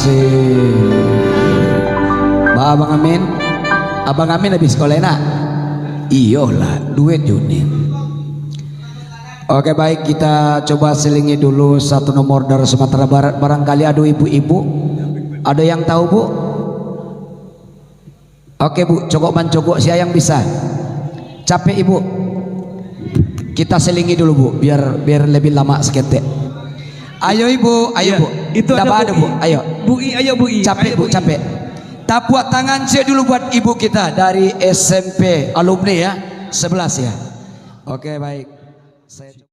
kasih. Abang Amin, Abang Amin habis sekolah nak? Iyalah, duit Juni. Oke baik, kita coba selingi dulu satu nomor dari Sumatera Barat. Barangkali ada ibu-ibu, ada yang tahu bu? Oke bu, cogok siapa yang bisa? Capek ibu. Kita selingi dulu bu, biar lebih lama seketek. Ayo ibu, ayo bu. Itu ada bu. Ayo. Ayo bu. Capek bu, capek. Tepuk tangan saya dulu buat ibu kita dari SMP alumni ya, 11 ya. Oke baik. Saya